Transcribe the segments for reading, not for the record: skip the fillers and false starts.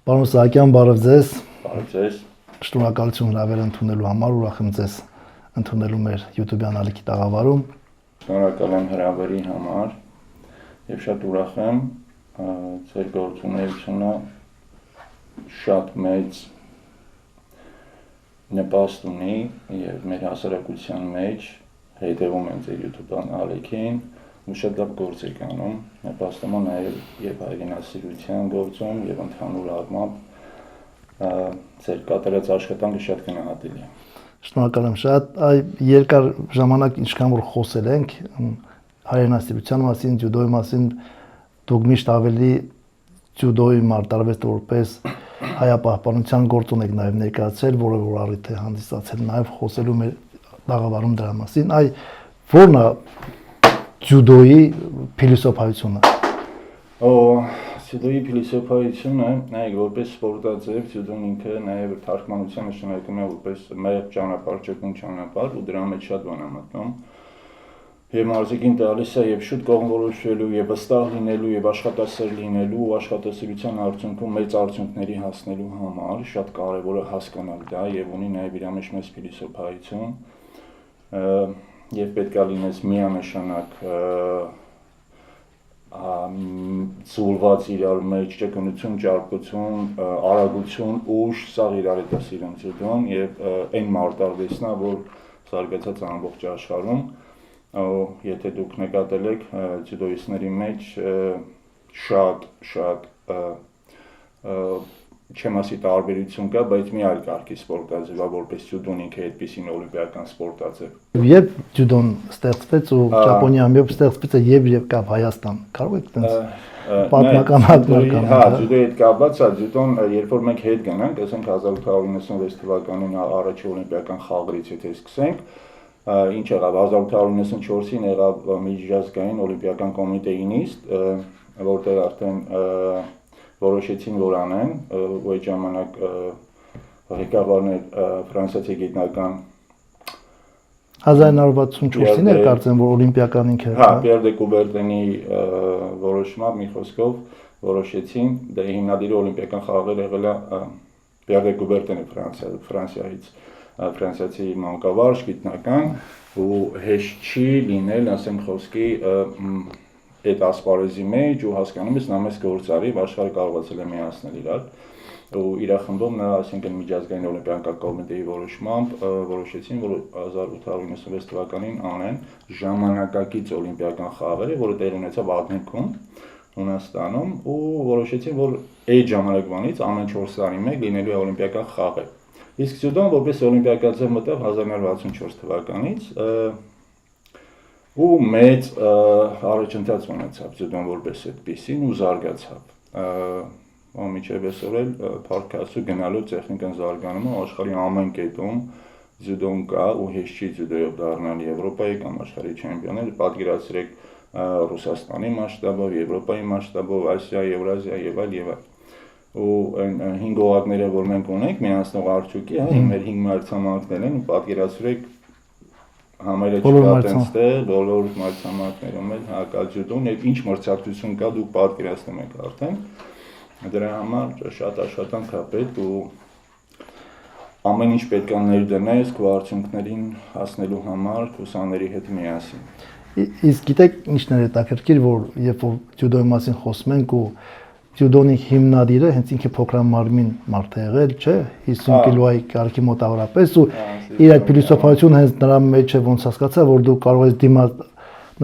Պարոն Սահակյան, բարև ձեզ։ Բարև ձեզ։ Շնորհակալություն հրավեր ընդունելու համար, ուրախ եմ ձեզ ընդունելու մեր YouTube-յան ալիքի տաղավարում։ Շնորհակալ եմ հրավերի համար եւ շատ ուրախ եմ ձեր գործունեությունը շատ մեծ նպաստ ունի եւ մեր հասարակության մեջ հետևում են ձեր YouTube-յան ալիքին ու շատ լավ գործ եք անում, նպաստում է նաեւ եւ հայրենասիրության գործում եւ ընդհանուր առմամբ ձեր կատարած աշխատանքը շատ գնահատելի է։ Շնորհակալ եմ շատ։ Երկար ժամանակ ինչքան որ խոսել ենք հայրենասիրության մասին, ջյուդոյի մասին, դուք միշտ ավելի ջյուդոյի մարտարվեստ որպես հայապահպանության գործոն եք նաեւ ներկայացել, որը որ առիթ է հանդիսացել նաեւ խոսելու մեր տաղավարում դրա մասին։ Որն է ջյուդոյի փիլիսոփայությունը։ Ջյուդոյի փիլիսոփայությունը, նայեք, որպես սպորտաձև, ջյուդոն ինքը նաև թարգմանության նշանակում է որպես մեղմ ճանապարհ, ճկուն ճանապարհ ու դրա մեջ շատ բան է մտնում։ Եվ մարզիկին տալիս է եւ շուտ կողմնորոշվելու, եւ վստահ լինելու, եւ աշխատասեր լինելու ու աշխատասիրության արդյունքում մեծ արդյունքների հասնելու համար շատ կարեւոր է հասկանալ դա եւ ունի նաեւ իր մեջ մեծ փիլիսոփայություն եւ պետք է լինես միանշանակ զուլված իրար մեջ ճկունություն, ճարպկություն, արագություն, ուժ, սա իրար հետ է սիրում ջյուդոն եւ այն մարտարվեստն է, որ զարգացած ամբողջ աշխարհում, եթե դուք նկատել եք ջյուդոիստների մեջ շատ չեմ ասի տարբերություն կա, բայց մի այլ կարգի սպորտաձև է, որպես ջյուդոն ինքը այդպիսին օլիմպիական սպորտաձև։ Երբ ջյուդոն ստեղծվեց ու Ճապոնիայում երբ ստեղծվեց եւ կապ Հայաստան, կարող եք այդպես պատմականացնել։ Հա, ջյուդոյի հետ կապված է ջյուդոն, երբ որ մենք հետ գնանք, ասենք 1896 թվականին առաջի օլիմպիական խաղերից եթե սկսենք, ինչ եղավ 1894-ին եղավ միջազգային օլիմպիական կոմիտեի նիստ, որտեղ արդեն որոշեցին որ անեն, ու այդ ժամանակ ղեկավարն էր ֆրանսիացի գիտնական 1964-ին էր կարծեմ որ օլիմպիական ինքը հա Պիեր դե Կուբերտենի որոշմամբ մի խոսքով որոշեցին դա հիմնադիրի օլիմպիական խաղերը եղել է Պիեր դե Կուբերտենը Ֆրանսիայից ֆրանսիացի մանկավարժ գիտնական ու հեշտ չի լինել ասենք խոսքի այդ ասպարեզի մեջ ու հասկանում ես նա մեծ գործարի աշխարհը կարողացել է միացնել իրար ու իր խմբում նա այսինքն միջազգային օլիմպիական կոմիտեի որոշմամբ որոշեցին որ 1896 թվականին անեն ժամանակակից օլիմպիական խաղերը որը տեղի ունեցավ Ադենքում Հունաստանում ու որոշեցին որ այդ ժամանակվանից ամեն 4 տարի մեկ լինելու է օլիմպիական խաղեր իսկ ջյուդոն որպես օլիմպիական ձև մտավ 1964 թվականից ու մեծ առաջընթաց ունեցավ ջյուդոն որպես այդպեսին ու զարգացավ Մինչև այսօր էլ փառքասու գնալու տեխնիկան զարգանում է աշխարհի ամեն կետում ջյուդոն կա ու հեշտ չի ջյուդոյով դառնալ Եվրոպայի կամ աշխարհի չեմպիոններ պատկերացրեք Ռուսաստանի մասշտաբով, Եվրոպայի մասշտաբով, Ասիա, Եվրազիա եւ այլ ու այն 5 օղակները որ մենք ունենք միացնող արդյունքի հա մեր 5 մայրցամաքներն են ու պատկերացրեք համերը չկա տենց բոլոր մայրցամաքներում էլ հակա ջյուդոն եւ ինչ մրցակցություն կա դուք պատկերացնում եք արդեն Դրա համար շատ աշխատանք է պետք ու ամեն ինչ պետք է ներդնես քո արդյունքներին հասնելու համար ուսանների հետ միասին։ Իսկ գիտեք ինչն է հետաքրքիր որ երբ որ ջյուդոյի մասին խոսում ենք ու ջյուդոնի հիմնադիրը հենց ինքը փոքրամարմին մարդ է եղել, չէ, 50 կիլոյի կարգի մոտավորապես ու իր այդ փիլիսոփայությունը հենց նրա մեջ է ոնց հասկացա որ դու կարող ես դիմաց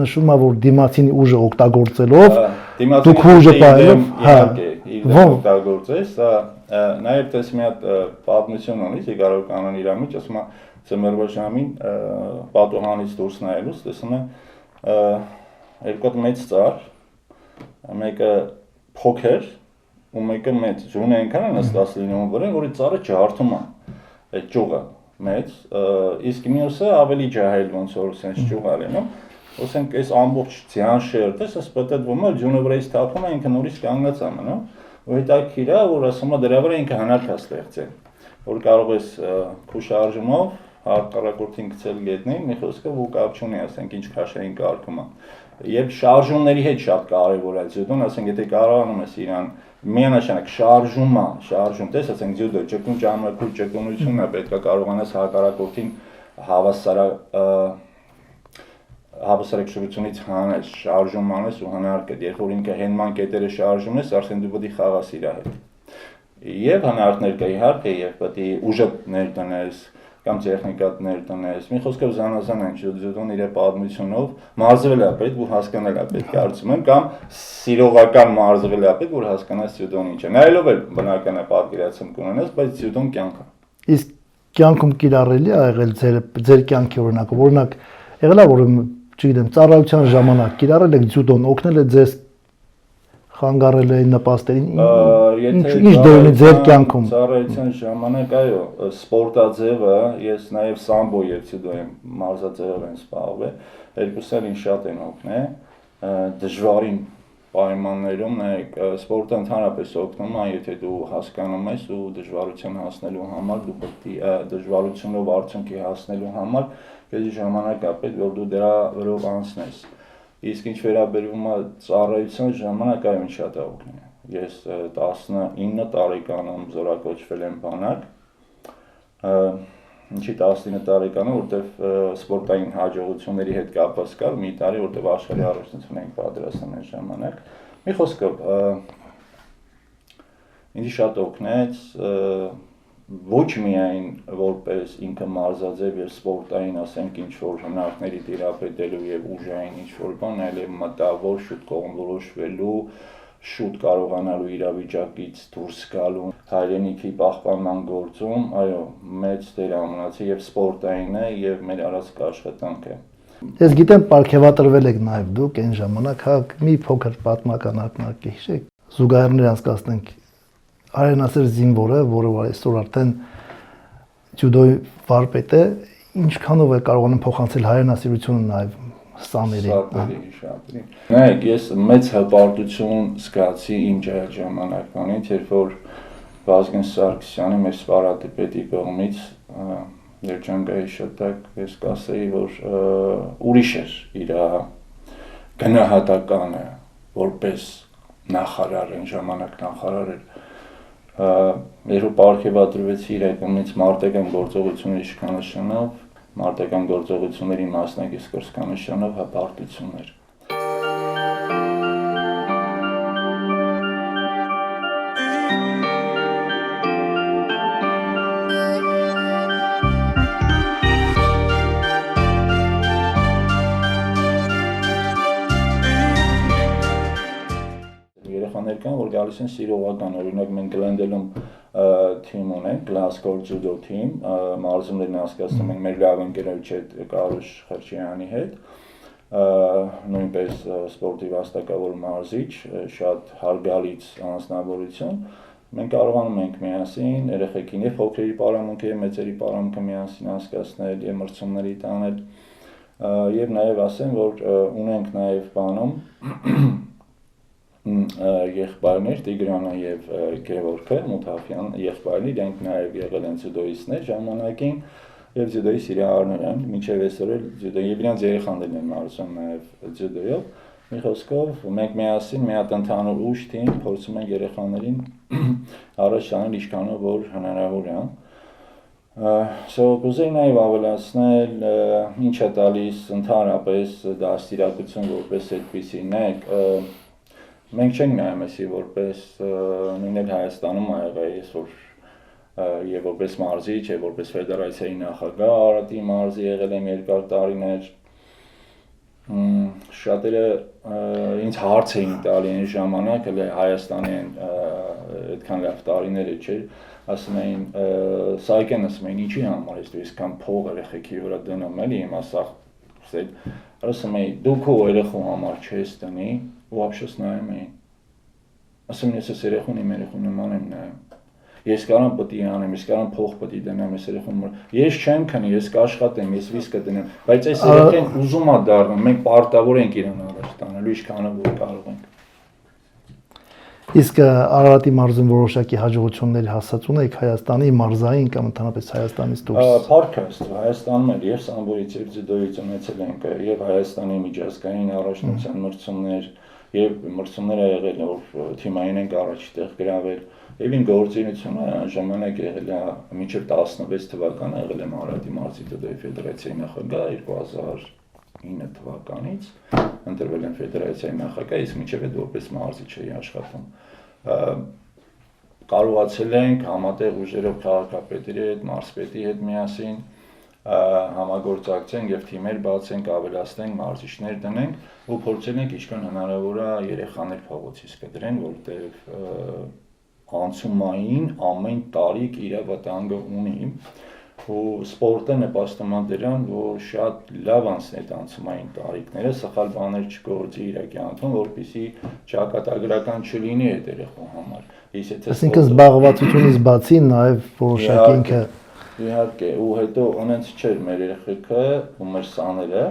նշում է որ դիմացին ուժը օգտագործելով դուք ուժը պահելով օգտագործես, նաև տես մի հատ պատմություն ունի Զիգարով կանոն իր մեջ, ասում է ծմերվա ժամին պատուհանից դուրս նայելուց, տեսնում է երկու հատ մեծ ծառ, մեկը փոքր ու մեկը մեծ, ջուրն այնքան է նստած լինում վրան, որ այդ ծառը ջարդում է, այդ ճյուղը մեծ, իսկ մյուսը ավելի ջահել ոնց որ sense ճյուղ է լինում Osենք այս ամբողջ ձյան շերտը, ասես պատտվում է ջունը վրայից թափում է ինքը նորից կանգնած է մնում, ու հետաքրքիր է որ ասում է դրա վրա ինքը հնարք է ստեղծել, որ կարող ես քու շարժումով հակառակորդին գցել գետնին, մի խոսքով ու կապ չունի, ասենք ինչ քաշային կարգում է։ Երբ շարժումների հետ շատ կարևոր է ջյուդոն, ասենք եթե կարողանում ես իրան միանշանակ շարժում, տես ասենք ձյուդո, ճկուն ժամանակու ճկունությունն է պետք է կարողանաս հակառակորդին հավասարակշռությունից հանես, շարժում անես ու հնարք է, երբ որ ինքը հենման կետերը շարժում ես, արդեն դու պետք է խաղաս իր հետ։ Եվ հնարքներ կա իհարկե, եւ պետք է ուժը ներդնես կամ տեխնիկա ներդնես։ Մի խոսքով զանազան են ձյուդոն իր պատմությունով, մարզվել է պետք ու հասկանալ է պետք կարծում եմ, կամ սիրողական մարզվել է պետք որ հասկանաս ձյուդոն ինչ է։ Նայելով էլ բնական է պատկերացում կունենաս, բայց ձյուդոն կյանք է։ Իսկ կյանքում կիրառելի է եղել ձեր կյանքի օրինակ եղել է որ չգիտեմ ծառայության ժամանակ կիրառել եք ձյուդոն, օգնել է ձեզ խանգարել է նպաստերին, ինչ դեր ունի ձեր կյանքում։ Ծառայության ժամանակ այո, սպորտաձևը, ես նաև սամբո եւ ձյուդո եմ մարզաձևով եմ զբաղվել, երկուսն ինձ շատ են օգնել, դժվարին պայմաններում նայեք, սպորտը ընդհանրապես օգնում է, եթե դու հասկանում ես ու դժվարության հասնելու համար, դու պետք է դժվարությունով արդյունքի հասնելու համար քեզ ժամանակ է պետք, որ դու դրա վրով անցնես։ Իսկ ինչ վերաբերում է ծառայության ժամանակ այո շատ է օգնել։ Ես 19 տարեկանում զորակոչվել եմ բանակ, ինչի 19 տարեկանում, որտեվ սպորտային հաջողությունների հետ կապված կար, մի տարի, որտեվ աշխարհի առաջնություն ենք պատրաստում այն ժամանակ։ Մի խոսքով, ինձ շատ օգնեց ոչ միայն որպես ինքը մարզաձև եւ սպորտային, ասենք ինչ որ հնարքների տիրապետելու եւ ուժային ինչ որ բան, այլև մտավոր շուտ կողմնորոշվելու, շուտ կարողանալու իրավիճակից դուրս գալու, հայրենիքի պահպանման գործում, այո, մեծ դեր ունեցել եւ սպորտային է եւ մեր առանցք աշխատանքը։ Ես գիտեմ պարգևատրվել եք նաեւ դուք այն ժամանակ, հա, մի փոքր պատմական ակնարկ հիշեք։ Զուգահեռներ անցկացնենք Հայրենասեր զինվորը, որը այսօր արդեն ձյուդոյի վարպետ է, ինչքանով է կարողանում փոխանցել հայրենասիրությունը նաեւ սաներին։ Նայեք, ես մեծ հպարտություն զգացի իմ ժամանակվանից, երբ որ Վազգեն Սարգսյանի մեր սպառատիպետի կողմից երջանկայի շտակ, ես կասեի, որ ուրիշ էր իր գնահատականը, որպես նախարար, այն ժամանակ նախարար էր, երբ պարգևատրվեցի իր կողմից մարտական գործողությունների իշխանությունով, մարտական գործողությունների մասնակից կրսկանշանով հպարտություններ։ Երեխաներ կան, որ գալիս են սիրողական, օրինակ մենք Գլենդելում թիմ ունենք, Glasgow Judo team, մարզումներն անցկացնում ենք մեր լավ ընկերոջ հետ Կարուշ Խրչյանի հետ, նույնպես սպորտի վաստակավոր մարզիչ, շատ հարգալից անձնավորություն, մենք կարողանում ենք միասին երեխեքին եւ փոքրերի պարամունքը եւ մեծերի պարամունքը միասին անցկացնել եւ մրցումների տանել եւ նաեւ ասեմ, որ ունենք նաեւ բանում եղբայրներ Տիգրանը եւ Գևորգը Մութաֆյան եղբայրն իրենք նաեւ եղել են ձյուդոիստներ ժամանակին եւ ձյուդոյի սիրահարներ են մինչեւ այսօր էլ ձյուդոյի եւ իրանց երեխաներն են մարզում նաեւ ձյուդոյով մի խոսքով մենք միասին մի հատ ընդհանուր ուժ թիմ փորձում ենք երեխաներին առաջ տանել ինչքանով որ հնարավոր է կուզեի նաև ավելացնել ինչ է տալիս ընդհանրապես դաստիարակություն որպես այդպիսին մենք չենք նայում էսի որպես նույնն էլ Հայաստանում ա եղել ես որ եւ որպես մարզիչ եւ որպես ֆեդերացիայի նախագահ Արարատի մարզի եղել եմ երկար տարիներ շատերը ինձ հարց էին տալի այն ժամանակ էլ Հայաստանի այդքան լավ տարիները չէր ասում էին սայկեն ասում էին ինչի համար ես դու այսքան փող երեխեքի վրա դնում էլի իմ ասա ասում էի դու քո երեխու համար չես տնի ու ապշես նայում էին ասում ես ես երեխուն իմ երեխու նման եմ նայում ես կարամ պետք է անեմ ես կարամ փող պետք է դնեմ ես երեխուն ես չեմ քնի ես կաշխատեմ ես վիսկը դնեմ բայց այս երեխեն ուզում է դառնում մենք պարտավոր ենք իրան առաջ տանելու ինչքանով որ կարող ենք Իսկ Արարատի մարզում որոշակի հաջողությունների հասած ունեք Հայաստանի մարզային կամ ընդհանրապես Հայաստանից դուրս։ Փառքաստ Հայաստանում էլ եւ Սամբոյից եւ Ձյուդոյից ունեցել ենք եւ Հայաստանի միջազգային առաջնության մրցումներ եւ մրցումները եղել որ թիմային ենք առաջի տեղ գրավել եւ իմ գործունեությունը ժամանակ եղել է մինչեւ 16 թվականը եղել եմ Արարատի մարզի ՏԴ ֆեդերացիայի նախագահ 2009 թվականից ընտրվել եմ ֆեդերացիայի նախագահ իսկ մինչեւ այդ որպես մարզիչ էի աշխատում կարողացել ենք համատեղ ուժերով քաղաքապետերի հետ մարզպետի հետ միասին համագործակցենք եւ թիմեր բացենք, ավելացնենք, մարզիչներ դնենք ու փորձել ենք ինչքան հնարավոր է երեխաներ փողոցից կդրեն, որտեղ անցումային ամեն տարիք իր վտանգը ունի ու սպորտը նպաստում է դրան, որ շատ լավ անցնի այդ անցումային տարիքները, սխալ բաներ չգործի իր կյանքում, որպեսզի ճակատագրական չլինի այդ երեխու համար։ Այսինքն զբաղվածությունից բացի նաև որոշակի ինքը Իհարկե, ու հետո ունենց չէր մեր երեխեքը ու մեր սաները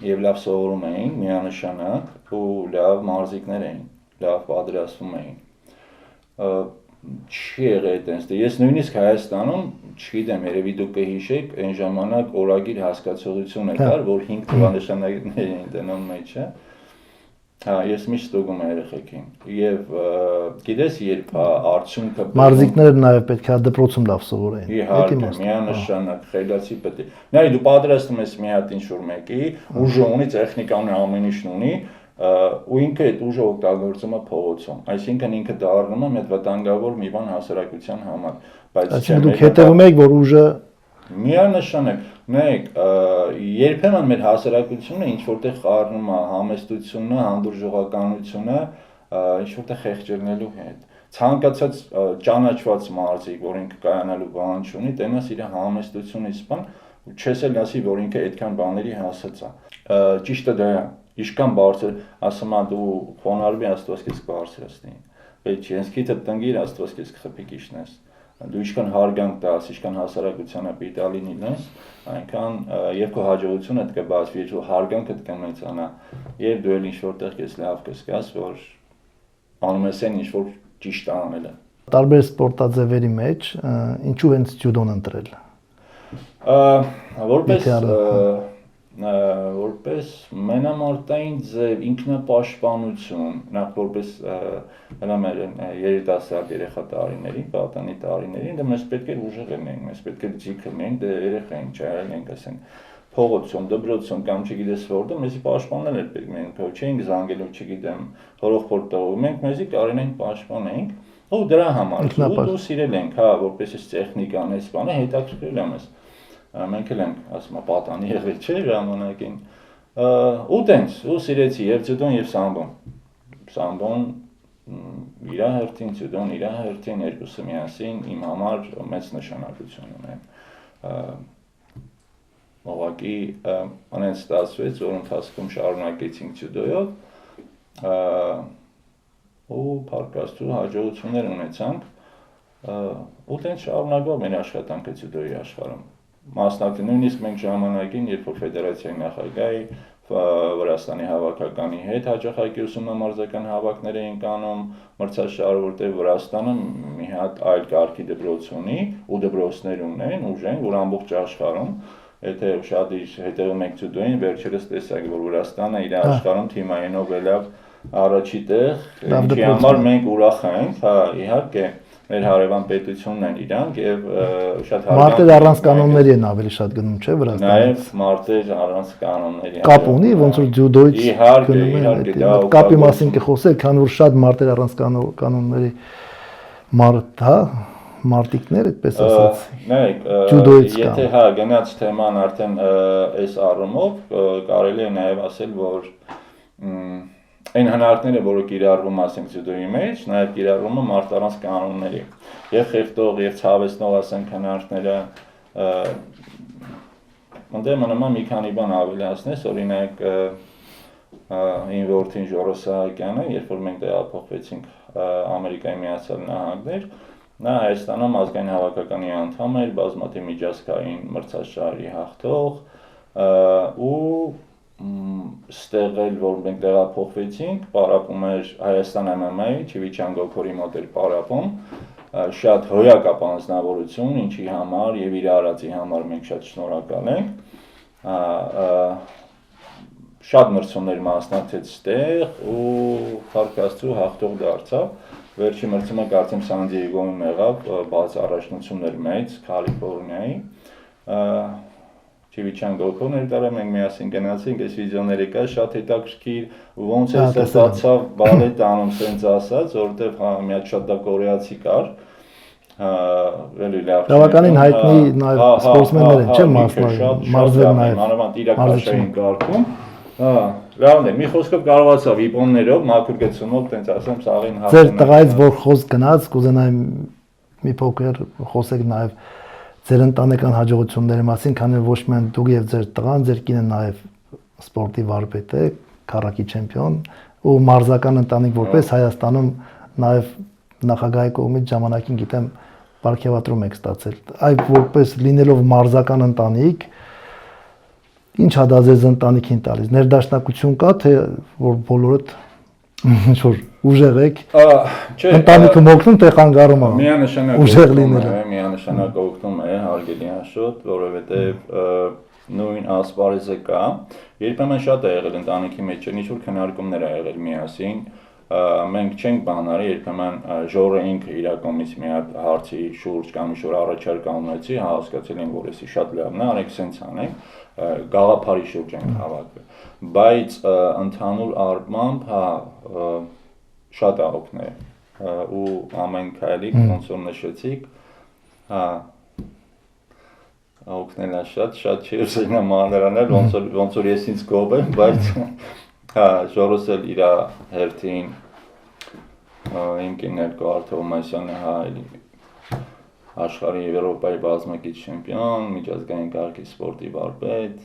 եւ լավ սովորում էին միանշանակ ու լավ մարզիկներ էին, լավ պատրաստվում էին։ Չի եղել այդպես։ Ես նույնիսկ Հայաստանում, չգիտեմ, երևի դուք կհիշեք, այն ժամանակ օրագիր հասկացողություն կար, որ 5 թվանշաններ էին դնում մեջը։ Ես միշտ ստուգում եմ երեխեքին եւ գիտես երբ արդյունքը մարզիկները նաեւ պետք է դպրոցում լավ սովորեն իհարկե միանշանակ խելացի պետք է նայ դու պատրաստում ես մի հատ ինչ-որ մեկի ուժը ունի տեխնիկան ամեն ինչն ունի ու ինքը այդ ուժը օգտագործում է փողոցում այսինքն ինքը դառնում է մեծ վտանգավոր մի բան հասարակության համար բայց դուք հետևում եք որ ուժը միանշանակ նայեք երբեմն մեր հասարակությունը ինչ որտեղ խառնում է համեստությունը, հանդուրժողականությունը, ինչ որտեղ խեղճերնելու հետ։ Ցանկացած ճանաչված մարզիկ, որ ինքը կայանալու բան չունի, տենաս իր համեստությունը իսպան, ու չես էլ ասի, որ ինքը այդքան բաների հասած է։ Ճիշտը դա է, ինչքան բարձր, ասում եմ դու խոնարհվի Աստված քեզ կբարձրացնի։ Բայց ես քիթը տնգիր Աստված քեզ կխփի կիշնես։ Դու ինչքան հարգանք տաս, ինչքան հասարակությանը պիտալի լինես, այնքան եւ քո հաջողությունը կբացվի, ու հարգանքդ կմեծանա, եւ դու էլ ինչ որտեղ քեզ լավ կզգաս, որ անում ես այն ինչ որ ճիշտ անել է։ Տարբեր սպորտաձևերի մեջ ինչու հենց ջյուդոն ընտրել։ Որպես մենամարտային ձև ինքնապաշտպանություն, նախ որպես հնամեր երիտասարդ երեխա տարիներին, պատանի տարիներին, դա մեզ պետք է ուժեղ լինենք, մեզ պետք է ձիգ լինենք, դե երեխա ենք, չայել ենք, ասենք, փողոցում, դպրոցում կամ չգիտես որտեղ, մեզի պաշտպանել էր պետք մենք, չէինք զանգելու, չգիտեմ, հորոխորդ տողում ենք, մեզի կարին ենք պաշտպանենք, ու դրա համար, ու սիրել ենք, հա, որպես այս տեխնիկան, այս բանը հետաքրքրել եմ ես։ Մենք էլ ենք, ասում եմ, պատանի եղել չէ ժամանակին, ու տենց, ու սիրեցի և ջյուդոն և սամբոն, սամբոն իր հերթին, ջյուդոն իր հերթին, երկուսը միասին իմ համար մեծ նշանակություն ունեն, ուղղակի անենց ստացվեց, որ ընթացքում շարունակեցինք ջյուդոյով, ու փառք Աստծու հաջողություններ ունեցանք, ու տենց շարունակվող մեր աշխատանքը ջյուդոյի աշխարհում։ Մասնակցել նույնիսկ մենք ժամանակին, երբ որ ֆեդերացիայի նախագահի Վրաստանի հավաքականի հետ հաճախակի ուսումնամարզական հավաքներ էին կանում, մրցաշար, որտեղ Վրաստանը մի հատ այլ կարգի դպրոց ունի ու դպրոցներ ունեն, ուժեն, որ ամբողջ աշխարհում, եթե շատ հետևում եք ջյուդոյին, վերջերս տեսակ, որ Վրաստանը իր աշխարհում թիմայինով ելավ առաջի տեղ, ինչի համար մենք ուրախ ենք, հա, իհարկե մեր հարևան պետությունն են իրանք եւ շատ մարտեր առանց կանոնների են ավելի շատ գնում, չէ՞ Վրաստանը։ Նաեւ մարտեր առանց կանոնների։ Կապ ունի, ոնց որ ջյուդոից գնում են։ Կապի մասին կխոսել, քանի որ շատ մարտեր առանց կանոնների մարդ, հա, մարտիկներ, այդպես ասած։ Նայեք, եթե հա գնաց թեման արդեն այս առումով կարելի է նաեւ ասել, որ այն հնարքները, որը կիրառվում ասենք ջյուդոյի մեջ, նաև կիրառվում է մարդ առանց կանոնների։ Եվ խեղդող, եւ ցավեցնող ասենք հնարքները ընդդեմ նման մի քանի բան ավելացնես, օրինակ իմ որդին Ժորոս Սահակյանը, երբ որ մենք տեղափոխվեցինք Ամերիկայի Միացյալ Նահանգներ, նա Հայաստանում ազգային հավաքականի անդամ էր, բազմաթիվ միջազգային մրցաշարի հաղթող ու ստեղել, որ մենք տեղափոխվեցինք, պարապում էր Հայաստան MMA-ի, Չիվիչյան Գոքորի մոտ էր պարապում, շատ հոյակապ անձնավորություն, ինչի համար եւ իր արածի համար մենք շատ շնորհակալ ենք, շատ մրցումներ մասնակցեց ստեղ ու Փառք Աստծո հաղթող դարձավ։ Վերջի մրցումը կարծեմ Սան Դիեգոյում եղավ, բաց առաջնություններ մեծ Կալիֆոռնիայի։ Չիվիչյան գոլքով ներդարը մենք միասին գնացինք, այս վիդեոները կա, շատ հետաքրքիր, ոնց է ստացավ բալետ անում, սենց ասած, որովհետև մի հատ շատ դա կորեացի կար։ Էլի լավ։ Բավականին հայտնի նաև սպորտսմեններ են, չէ՞, մարզվել նաև։ Մանավանդ իրաքաշային կարգում։ Լավն է, մի խոսքով կարողացավ իպոններով, մաքուր գցումով, տենց ասեմ, սաղին հասնել։ Ձեր տղայից որ խոսք գնաց, կուզենայեմ մի փոքր խոսեք նաև ձեր ընտանեկան հաջողությունների մասին, քանի որ ոչ միայն դուք եւ ձեր տղան, ձեր կինը նաև սպորտի վարպետ է, քառակի չեմպիոն ու մարզական ընտանիք որպես Հայաստանում նաև նախագահի կողմից ժամանակին գիտեմ պարգևատրում եք ստացել։ Այդ որպես լինելով մարզական ընտանիք, ինչ է դա ձեզ ընտանիքին տալիս։ Ներդաշնակություն կա, թե որ բոլորդ ինչ որ ուժեղ եք։ Չէ, ընտանիքը մոգնում թե խանգարում է։ Միանշանակ ուժեղ լինելը։ Միանշանակ օգնում է, հարգելի անշոտ, որովհետև նույն ասպարեզը կա։ Երբեմն շատ է եղել ընտանիքի մեջ, ինչ որ քննարկումներ ա եղել միասին։ Մենք չենք բանարի, երբեմն Ժորը ինքը իր կողմից մի հատ հարցի շուրջ կամ ինչ որ առաջարկ ունեցի, հասկացել եմ, որ էսի շատ լավն է, արեք սենց անենք, գաղափարի շուրջ ենք հավաքվել։ Բայց ընդհանուր առմամբ, շատ է օգնել ու ամեն քայլի ոնց որ նշեցիք, օգնելա շատ չի ուզենա մանրանալ, ոնց որ ես ինձ գոհ եմ, բայց Ժորոս էլ իր հերթին իմ կինն Արթուր Թովմասյանը աշխարհի Եվրոպայի բազմակից չեմպիոն, միջազգային կարգի սպորտի վարպետ։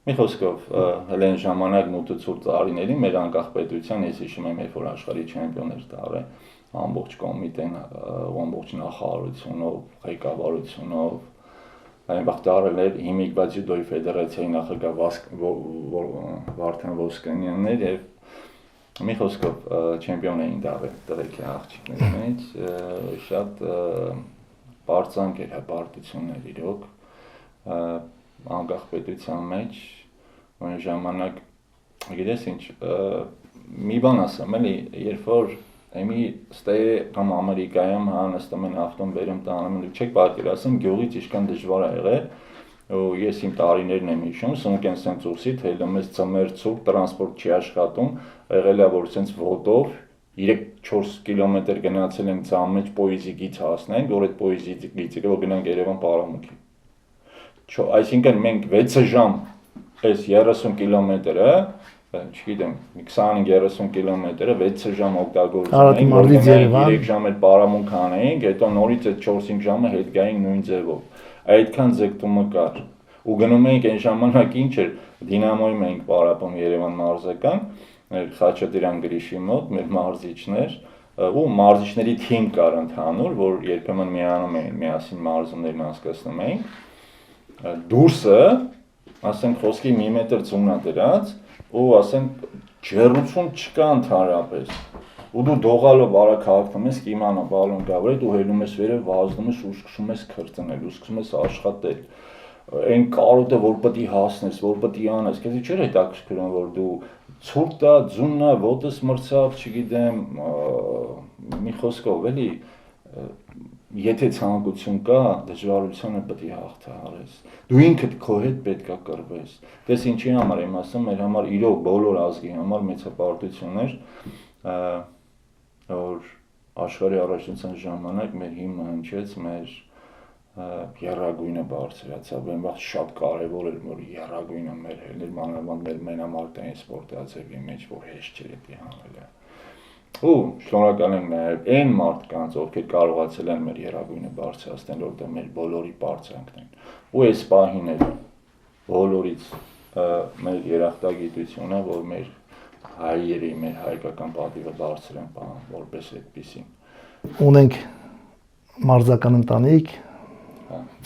Մի խոսքով, հենց ժամանակ մոտեցուր տարիներին մեր անկախ պետության, ես հիշում եմ, երբ որ աշխարհի չեմպիոն էր տարել, ամբողջ կոմիտեն, ամբողջ նախարարությունով, ղեկավարությունով, այնտեղ տարել էր Հիմիկվա ջյուդոյի ֆեդերացիայի նախագահ Վարդան Ոսկանյանն էր եւ մի խոսքով չեմպիոն էին դարձել տղեկի աղջիկների մեջ, շատ բարձանք էր հպարտություններ իրոք, անկախ պետության մեջ, այն ժամանակ, գիտես ինչ, մի բան ասեմ, էլի, երբ որ Եմի ստեյ կամ Ամերիկայում նստում են ավտոն բերում տանում, չեք պատկերացնում գյուղից ինչքան դժվար է եղել, ու ես իմ տարիներն եմ հիշում, Սունկեն Սենցուրսի թեյլում ես ծմեր ցուրտ տրանսպորտ չի աշխատում, եղել է որ սենց ոտով 3-4 կիլոմետր գնացել ենք ցան մեջ Պոյզիկից հասնենք, որ այդ Պոյզիկից որ գնանք Երևան Պարամուքի։ Այսինքն մենք 6 ժամ այս 30 կիլոմետրը չգիտեմ, 25-30 կիլոմետրը 6 ժամ օգտագործում ենք, որ 3 ժամ էլ պարամունք անեինք, հետո նորից այդ 4-5 ժամը հետ գայինք նույն ձևով։ Այդքան ձգտումը կար։ Ու գնում էինք այն ժամանակ ինչ էր, Դինամոյում էինք պարապում Երևան մարզական, Խաչատրյան Գրիշի մոտ, մեր մարզիչներ, ու մարզիչների թիմ կար ընդհանուր, որ երբեմն միանում էին, միասին մարզումներն անցկացնում էինք։ Դուրսը, ասենք խոսքի 1 մետր ծունա դրած, ու ասենք ջերություն չկա ընդհանրապես ու դու դողալով արագ հաղթում ես կիմանա բալոն գա վրա դու հելում ես վերև վազում ես ու սկսում ես քրծնել ու սկսում ես աշխատել այն կարոտը որ պետք է հասնես որ պետք է անես քեզ չէր հետաքրքրում որ դու ցուրտա ձուննա ոտս մրցավ չգիտեմ մի խոսքով էլի եթե ցանկություն կա դժվարությունը պետք է հաղթահարես դու ինքդ քո հետ պետք է կռվես դες ինչի համար եմ ասում մեր համար իրոք բոլոր ազգի համար մեծապարտություն էր որ աշխարհի առաջնության ժամանակ մեր հիմը հնչեց մեր եռագույնը բարձրացավ այն վաղ շատ կարևոր էր որ եռագույնը մեր հելներ մանավանդ մեր մենամարտային սպորտացիայի մեջ որ հեշտ չէր դա հանելը ու շնորհակալ եմ նաև այն մարդկանց, ովքեր կարողացել են մեր եռագույնը բարձրացնել, որտեղ մեր բոլորի բարձրանքն են։ Ու այս պահին էլ բոլորից մեր երախտագիտությունը, որ մեր հայերի, մեր հայկական պատիվը բարձր են պահում, որպես այդպեսին։ Ունենք մարզական ընտանիք,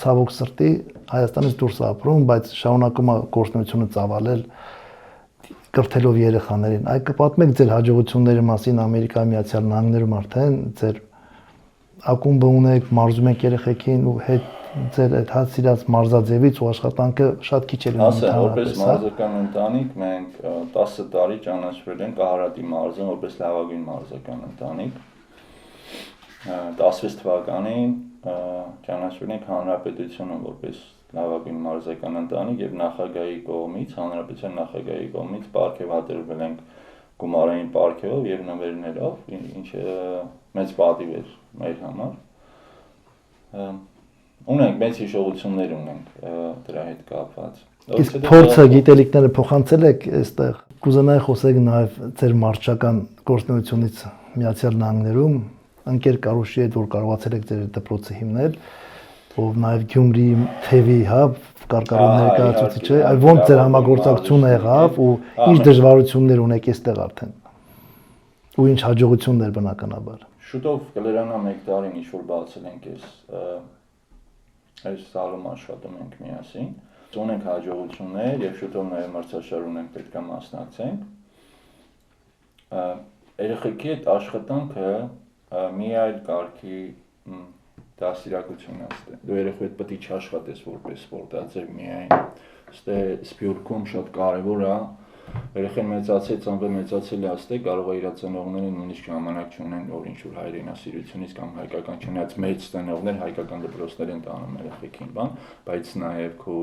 ցավոք սրտի Հայաստանից դուրս ապրում, բայց շարունակում է գործունեությունը ծավալել կրթելով երեխաներին, այ կպատմեք ձեր հաջողությունների մասին Ամերիկայի Միացյալ Նահանգներում արդեն ձեր ակումբը ունեք, մարզում եք երեխեքին ու հետ ձեր այդ հասցրած մարզաձևից ու աշխատանքը շատ քիչ է լինում Ասա, որպես մարզական ընտանիք մենք 10 տարի ճանաչվել ենք Ահարատի մարզում որպես լավագույն մարզական ընտանիք։ 16 թվականին ճանաչվել ենք հանրապետությունում որպես լավագույն մարզական ընտանիք եւ նախագահի կողմից, հանրապետության նախագահի կողմից պարգևատրվել ենք գումարային պարգևով եւ նվերներով, ինչը մեծ պատիվ էր մեր համար։ Ունենք մեծ հիշողություններ ունենք դրա հետ կապված։ Իսկ փորձը գիտելիքները փոխանցել եք այստեղ։ Կուզենայի խոսեք նաև ձեր մարզչական գործունեությունից Միացյալ Նահանգներում, ընկեր Կարոշի հետ որ կարողացել եք ձեր դպրոցը հիմնել, ով նաև Գյումրի թևի, հա, կարգավորում ներկայացուցիչ է, այ ոնց ձեր համագործակցությունը եղավ ու ինչ դժվարություններ ունեք այստեղ արդեն։ Ու ինչ հաջողություններ բնականաբար։ Շուտով կլերանա 1 տարին ինչ որ բացել ենք այս սալում աշխատում ենք միասին։ Ունենք հաջողություններ եւ շուտով նաեւ մրցաշար ունենք պետք է մասնակցենք։ Երեխեքի հետ աշխատանքը մի այլ կարգի դաստիարակություն է։ Դու երեխու հետ պետք է չաշխատես որպես սպորտացի միայն։ Ստե սպյուրքում շատ կարեւոր է երեխան մեծացել է աստե կարող է իր ծնողները նույնիսկ ժամանակ չունեն որ ինչ որ հայրենասիրությունից կամ հայկական չնայած մեծ ծնողներ հայկական դպրոցներ են տանում երեխեքին բան, բայց նաեւ քո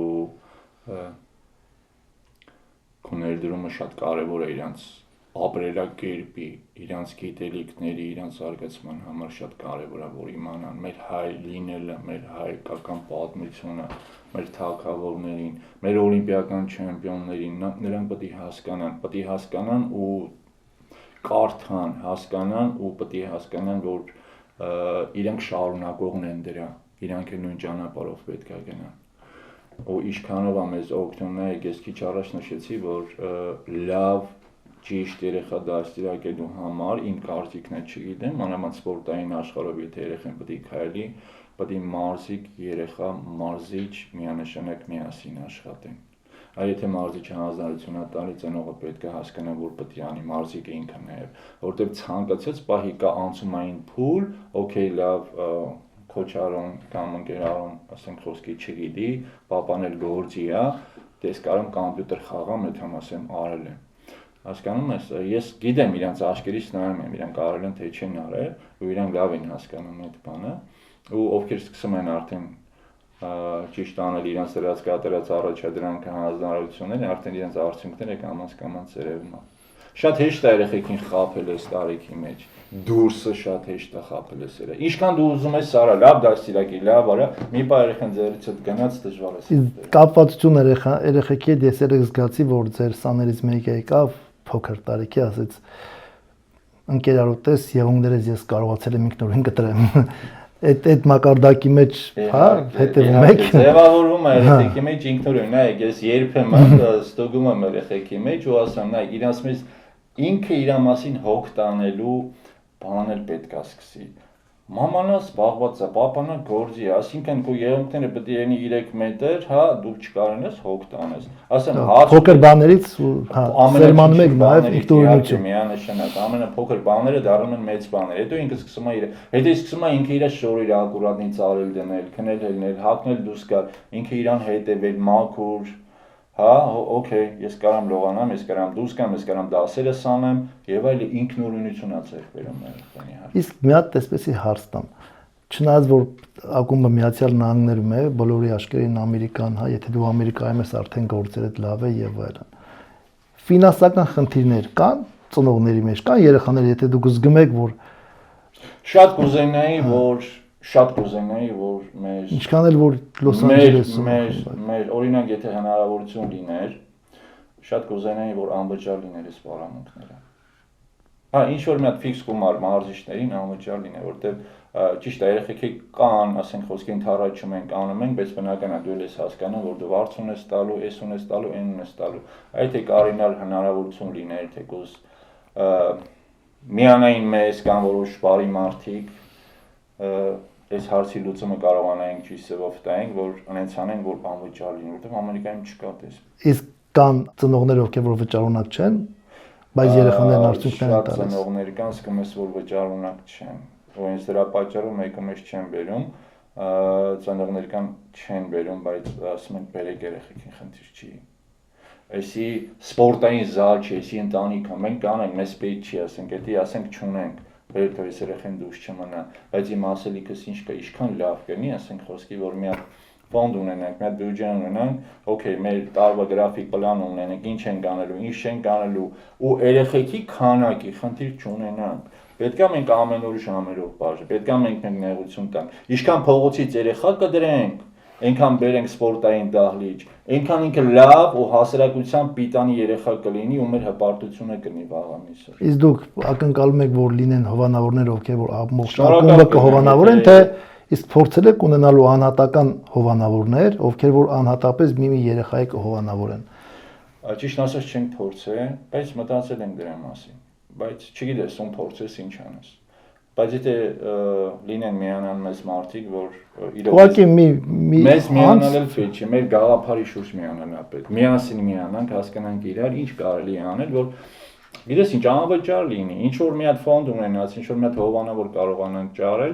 ներդրումը շատ կարեւոր է իրանց ապրելակերպի, իրանց գիտելիքների, իրանց զարգացման համար շատ կարեւոր է որ իմանան մեր հայ լինելը, մեր հայկական պատմությունը, մեր թագավորներին, մեր օլիմպիական չեմպիոններին, նրանք պետք է հասկանան ու կարդան, հասկանան ու պետք է հասկանան որ իրանք շարունակողն են դրա, իրանք էլ նույն ճանապարհով պետք է գնան։ Ու ինչքանով է մեզ օգնում է, ես քիչ առաջ նշեցի, որ լավ ճիշտ երեխա դաստիարակելու համար իմ կարծիքն է չգիտեմ, մանավանդ սպորտային աշխարհով եթե երեխան պետք է քայլի, պետք է մարզիկ, երեխա, մարզիչ միանշանակ միասին աշխատեն։ Այ եթե մարզիչը հանձնարարություն է տալի, ծնողը պետք է հասկանա, որ պետք է անի մարզիկը ինքը նաև, որտեղ ցանկացած պահի կա անցումային փուլ, օքեյ, լավ, քոչարոն կամ ընկերարոն, ասենք խոսքի չգիտի, պապան էլ գործի է, դες կարամ կոմպյուտեր խաղամ, եթե ասեմ արել եմ։ Հասկանում ես, ես գիտեմ իրանց աշկերից նայում եմ, իրանք արել են թե չեն արել, ու իրանք լավ են հասկանում այդ բանը, ու ովքեր սկսում են արդեն ճիշտ անել իրանց դրած կատարած առաջադրանքը հանձնարարությունները, արդեն իրանց արդյունքները կամաց երևում է։ Շատ հեշտ է երեխեքին խաբել այս տարիքի մեջ, դուրսը շատ հեշտ է խաբել այս երեխա։ Ինչքան դու ուզում ես սարա, լավ դաստիարակի, լավ արա, մի բա երեխան ձեռիցդ գնաց դժվար է։ Կապվածություն երեխեքի հետ ես երեք զգացի, որ ձեր սաներից մեկը եկավ փոքր տարիքի ասեց ընկերարուտես եղունգներս ես կարողացել եմ ինքնուրույն կտրեմ այդ մակարդակի մեջ հա հետևում եք ձևավորվում է երեխեքի մեջ ինքնուրույն նայեք ես երբեմն ստուգում եմ երեխեքի մեջ ու ասում նայ իրանց մեջ ինքը իր մասին հոգ տանելու բան էլ պետք է սկսի մամանա զբաղված է պապանա գործի է այսինքն քո եղունգները պետք է լինի 3 մետր հա դու չկարենաս հոգ տանես ասեմ փոքր բաներից հա սերմանում եք նաև ինքնուրույնություն միանշանակ ամենափոքր բաները դառնում են մեծ բաներ հետո ինքը սկսում է հետո սկսում է ինքը իր շորերը ակուրատնից արել դնել քնել հելնել հակնել դուրս գալ ինքը իրան հետևել մաքուր հա օքեյ ես կարամ լողանամ ես կարամ դուրս գամ ես կարամ դասերս անեմ եւ այլ ինքնուրույնությունա ձեռք բերում երեխանի համար իսկ մի հատ տեսպեսի հարց տամ չնայած որ ակումբը Միացյալ Նահանգներում է բոլորի աշկերտին ամերիկան հա եթե դու ամերիկայում ես արդեն գործերդ լավ է եւ այլն ֆինանսական խնդիրներ կան ծնողների մեջ կան երեխաները եթե դուք զգում եք որ շատ կուզենայի որ մեր ինչքան էլ որ Լոս Անջելեսում մեր օրինակ եթե հնարավորություն լիներ շատ կուզենայի որ անվճար լիներ այս պարամունքները հա ինչ որ մի հատ ֆիքս գումար մարզիչներին անվճար լիներ որտեվ ճիշտ է երեխեքի կան ասենք խոսքի ընթառաջում ենք անում ենք բայց բնական է դու ես հասկանում որ դու վարձ ունես տալու էս ունես տալու այն ունես տալու այդ է կարինալ հնարավորություն լիներ թեկուզ միանային մեզ կամ որոշ բարի մարդիկ այս հարցի լուծումը կարողանայինք ճիշտով տայինք, որ անցանենք, որ անվճար լինի, որտեղ Ամերիկայում չկա դες։ Իսկ կան ծնողներ, ովքեր որ վճարունակ չեն, բայց երեխաներն արդյունքներ են տալիս։ Ծնողներ կան, սկսում ես որ վճարունակ չեն։ Ու հենց դրա պատճառով մեկը մեզ չեն բերում, ծանոթներ կան չեն բերում, բայց ասում են բերեք երեխեքին խնդիր չի։ Այսի սպորտային զալ չի, այսի ընտանիքը, մենք կանենք, մեզ պետք չի, ասենք, եթե ասենք չունենք, բերեք թող այս երեխեն դուրս չմնա, բայց իմ ասելիքս ինչ կա, ինչքան լավ կլինի, ասենք խոսքի, որ մի հատ ֆոնդ ունենանք, մի հատ բյուջե ունենանք, օքեյ, մեր տարվա գրաֆիկ պլան ունենանք, ինչ ենք անելու, ինչ չենք անելու, ու երեխեքի քանակի խնդիր չունենանք։ Պետք է մենք ամեն օր ժամերով բաժանենք, պետք է մենք նեղություն տանք։ Ինչքան փողոցից երեխա կդրենք, այնքան բերենք սպորտային դահլիճ, այնքան ինքը լավ ու հասարակության պիտանի երեխա կլինի ու մեր հպարտությունը կլինի վաղամիսը։ Իսկ դուք ակնկալում եք, որ լինեն հովանավորներ, ովքեր որ ամբողջ ակումբը կհովանավորեն, թե իսկ փորձել եք ունենալու անհատական հովանավորներ, ովքեր որ անհատապես մի երեխայի կհովանավորեն։ Ճիշտ ասած չենք փորձել, բայց մտածել ենք դրա մասին։ Բայց չգիտես, ում փորձես ինչ անես։ Բայց եթե լինեն միանան մեզ մարդիկ, որ ուղղակի մեզ միանալ էլ պետք չէ, մեր գաղափարի շուրջ միանալն է պետք։ Միասին միանանք, հասկանանք իրար, ինչ կարելի է անել, որ գիտես ինչ անվճար լինի, ինչ որ մի հատ ֆոնդ ունենաց, ինչ որ մի հատ հովանավոր կարողանանք ճարել,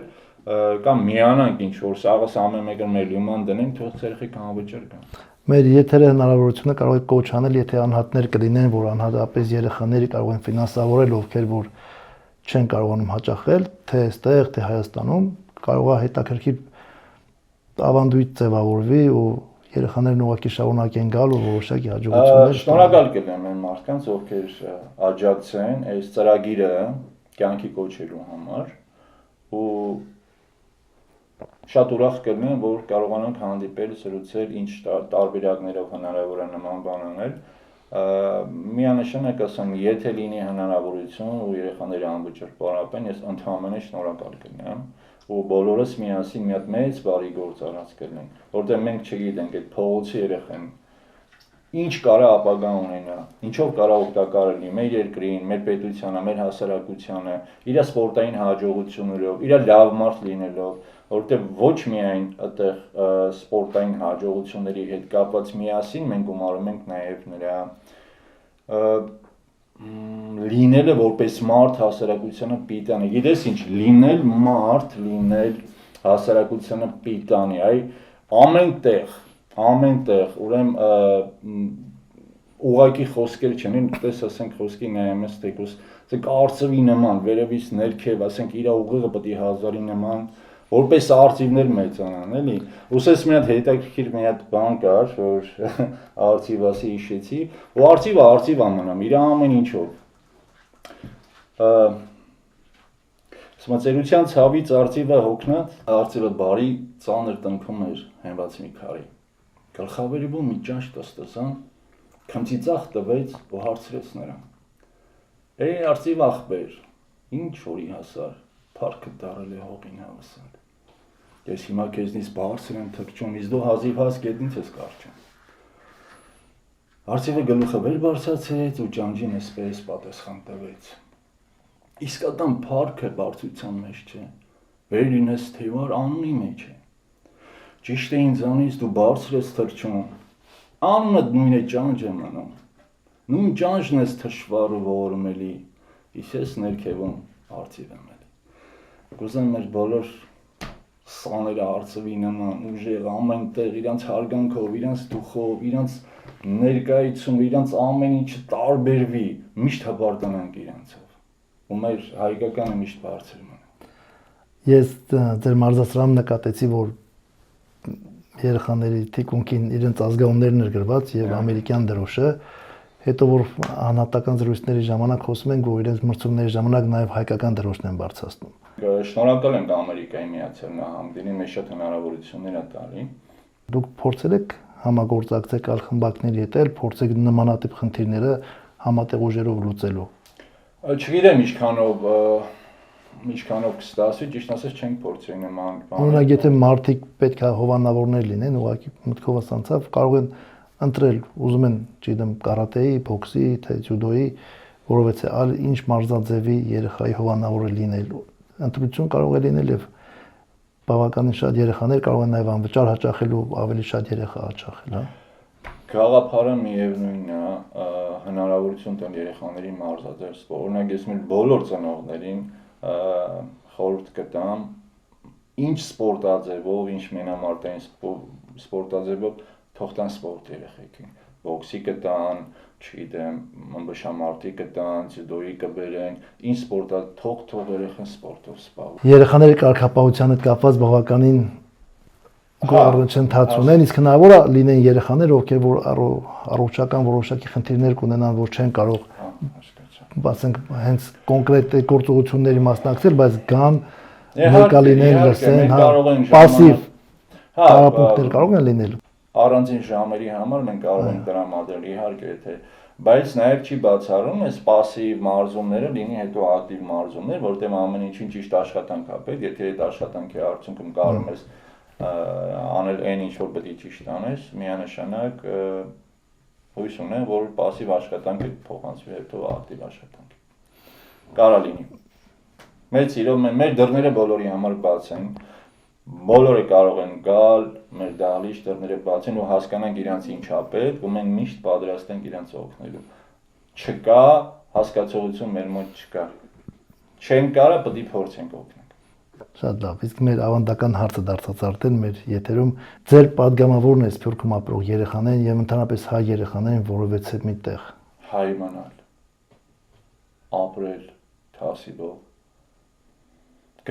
կամ միանանք ինչ որ սաղս ամեն մեկը մեր լիման դնենք, թող ցերխիկ անվճար կան։ Մեր եթերը հնարավորությունը կարող է կոչ անել, եթե անհատներ կլինեն, որ անհատապես երեխաների կարող են ֆինանսավորել, ովքեր որ չեն կարողանում հաճախել, թե այստեղ, թե Հայաստանում, կարող է հետաքրքիր ավանդույթ ձևավորվի ու երեխաներն ուղղակի շարունակեն գալ ու որոշակի հաջողություններ։ Շնորհակալ կլինեմ այն մարդկանց, ովքեր աջակցեն այս ծրագիրը կյանքի կոչելու համար ու շատ ուրախ կլինեմ, որ կարողանանք հանդիպել, զրուցել, ինչ տարբերակներով հնարավոր է նման բան անել։ Միանշանակ ասեմ, եթե լինի հնարավորություն ու երեխաները անվճար պարապեն, ես ընդհանրապես շնորհակալ կլինեմ ու բոլորս միասին մի հատ մեծ բարի գործ արած կլինենք, որտեղ մենք չգիտենք այդ փողոցի երեխան ինչ կարա ապագա ունենա, ինչով կարա օգտակար լինի մեր երկրին, մեր պետությանը, մեր հասարակությանը, իր սպորտային հաջողություններով, իր լավ մարդ լինելով, որտեղ ոչ միայն այդտեղ սպորտային հաջողությունների հետ կապված միասին մենք գումարում ենք նաև նրա լինելը որպես մարդ հասարակությանը պիտանի։ Գիտես ինչ, լինել մարդ, լինել հասարակությանը պիտանի, այ ամենտեղ, ուրեմն ուղղակի խոսքեր չեն, տես ասենք խոսքի նայում ես թեկուզ, ասենք արծվի նման, վերևից ներքև, ասենք իր ուղիղը պետք է հազարի նման, որպես արծիվներ մեծանան, էլի։ Ուսես մի հատ հետաքրքիր մի հատ բան կար, որ արծիվ ասի հիշեցի, ու արծիվը մնամ, իր ամեն ինչով։ Սմացերության ցավից արծիվը հոգնած, արծիվը բարի ծանր տնքում էր հենված մի քարի։ Գլխավերևում մի ճաշ տստզան, քմծիծաղ տվեց ու հարցրեց նրան. արծիվ ախպեր, ինչ որի հասար, փառքը դարել է հողին հավասար։ Ես հիմա քեզնից բարձր եմ թռչում, իսկ դու հազիվ հազ գետնից ես կարճում։ Արծիվը գլուխը վեր բարձրացրեց ու ջանջին էսպես պատասխան տվեց. իսկական փառքը բարձրության մեջ չէ, վեր լինես թևար անունի մեջ է։ Ճիշտ է ինձանից դու բարձր ես թռչում, անունդ նույն է ջանջ է մնում, նույն ջանջն ես թշվառ ու ողորմելի, իսկ ես ներքևում արծիվ եմ էլի։ Կուզեմ մեր բոլոր սաները արծվի նման, ուժեղ, ամենտեղ, իրանց հարգանքով, իրանց դուխով, իրանց ներկայացում, իրանց ամեն ինչը տարբերվի, միշտ հպարտանանք իրանցով, ու մեր հայկականը միշտ բարձր մնա։ Ես ձեր մարզասրահում նկատեցի, որ երեխաների թիկունքին իրենց ազգանուններն էր գրված եւ ամերիկյան դրոշը, հետո որ անհատական զրույցների ժամանակ խոսում ենք, որ իրենց մրցումների ժամանակ նաեւ հայկական դրոշն են բարձրացնում։ Շնորհակալ ենք Ամերիկայի Միացյալ Նահանգներին, մեզ շատ հնարավորություններ է տալի։ Դուք փորձել եք համագործակցել այլ խմբակների հետ, փորձեք նմանատիպ խնդիրները համատեղ ուժերով լուծելու։ Չգիտեմ ինչքանով կստացվի, ճիշտ ասած չենք փորձել նման բան։ Օրինակ, եթե մարդիկ պետք է հովանավորներ լինեն, ուղղակի մտքովս անցավ, կարող են ընտրել, ուզում են, չգիտեմ, կարատեի, բոքսի, թե ջյուդոյի, որովհետեւ այլ ինչ մարզաձևի երեխայի հովանավորը լինել։ Ընտրություն կարող է լինել եւ բավականին շատ երեխաներ կարող են նաեւ անվճար հաճախելու, ավելի շատ երեխա հաճախել, հա։ Գաղափարը միևնույնն է, հնարավորություն տալ երեխաների մարզաձև սպորտ։ Օրինակ ես մեր բոլոր ծնողներին խորհուրդ կտամ ինչ սպորտաձևով, ինչ մենամարտային սպորտաձևով թող տան սպորտ երեխեքին։ Բոքսի կտան, չգիտեմ, մշամարտի կտան, ձյուդոյի կբերեն, ինչ սպորտա թող երեխան սպորտով զբաղվի։ Երեխաների կարգապահության հետ կապված բավականին առաջընթաց ունեն, իսկ հնարավոր է լինեն երեխաներ, ովքեր որ առողջական որոշակի խնդիրներ կունենան, որ չեն կարող, ասենք, հենց կոնկրետ գործողությունների մասնակցել, բայց գան եկա լինեն, լսեն, պասիվ տարապունքներ կարող են լինել։ Առանձին ժամերի համար մենք կարող ենք տրամադրել, իհարկե, եթե, բայց նաև չի բացառում այս պասիվ մարզումները լինի հետո ակտիվ մարզումներ, որտեղ ամեն ինչին ճիշտ աշխատանք ա պետք, եթե այդ աշխատանքի արդյունքում կարող ես անել այն ինչ որ պետք է ճիշտ անես, միանշանակ հույս ունեմ, որ պասիվ աշխատանքը փոխանցվի հետո ակտիվ աշխատանքի։ Կարա լինի։ Մեր սիրով մեր դռները բոլորի համար բաց են։ Բոլորը կարող են գալ, մեր դահլիճ դռները բաց են ու հասկանանք իրանց ինչա պետք ու մենք միշտ պատրաստ ենք իրանց օգնելու։ Չկա հասկացողություն մեր մոտ չկա։ Չեն կարա, պետք է փորձենք օգնել։ Շատ լավ, իսկ մեր ավանդական հարցը դարձած արդեն մեր եթերում ձեր падգամավորն է Սփյուռքում ապրող երեխաներին եւ ընդհանրապես հայ երեխաներին որովհետեւ մի տեղ հայ մնալ, ապրել թասիբով,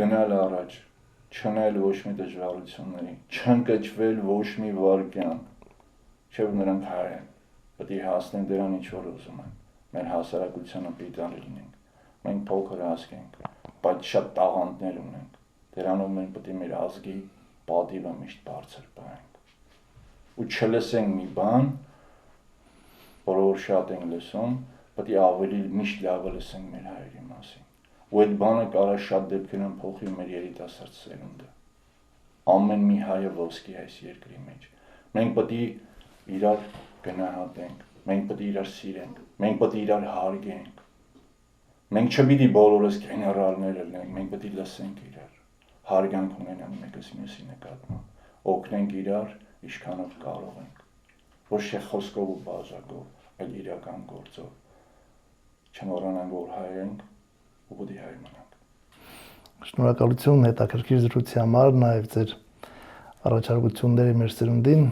գնալ առաջ, չնել ոչ մի դժվարությունների, չընկճվել ոչ մի վարքյան, չէ՞ որ նրանք հայ են, պետք է հասնեն դրան ինչ որ ուզում են, մեր հասարակությանը պիտանի լինենք, մենք փոքր ազգ ենք, բայց շատ տաղանդներ ունենք, դրանով մենք պետք է մեր ազգի պատիվը միշտ բարձր պահենք ու չլսենք մի բան, որը որ շատ ենք լսում, պետք է ավելի միշտ լավը լսենք մեր հայերի մասին ու այդ բանը կարա շատ դեպքերում փոխի մեր երիտասարդ սերունդը ամեն մի հայը ոսկի այս երկրի մեջ մենք պետք է իրար գնահատենք մենք պետք է իրար սիրենք մենք պետք է իրար հարգենք մենք չպիտի բոլորս գեներալներ լինենք մենք պետք է լսենք իրար հարգանք ունենանք մեկս մյուսի նկատմամբ օգնենք իրար ինչքանով կարող ենք ոչ թե խոսքով ու բաժակով այլ իրական գործով չմոռանանք որ հայ ենք ու պետք է հայ մնանք Շնորհակալություն հետաքրքիր զրույցի համար նաև ձեր առաջարկությունների մեր սերունդին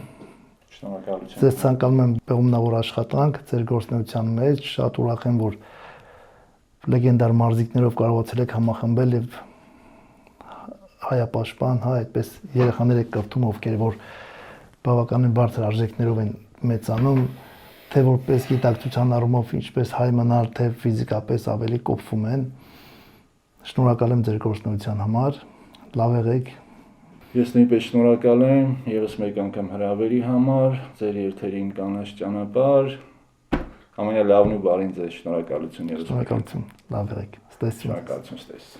Շնորհակալություն Ձեզ ցանկանում եմ պեղումնավոր աշխատանք ձեր գործունեության մեջ շատ ուրախ եմ որ լեգենդար մարզիկներով կարողացել եք համախմբել եւ հայապաշտպան, այդպես երեխաներ եք կրթում, ովքեր որ բավականին բարձր արժեքներով են մեծանում, թե որպես գիտակցության առումով ինչպես հայ մնալ, թե ֆիզիկապես ավելի կոփվում են։ Շնորհակալ եմ ձեր գործունեության համար, լավ եղեք։ Ես նույնպես շնորհակալ եմ եւս մեկ անգամ հրավերի համար, ձեր երթերին կանաչ ճանապարհ, ամենալավն ու բարին ձեզ շնորհակալություն եւս։ Շնորհակալություն, լավ եղեք։ Ստեսություն։ Շնորհակալություն, ստես։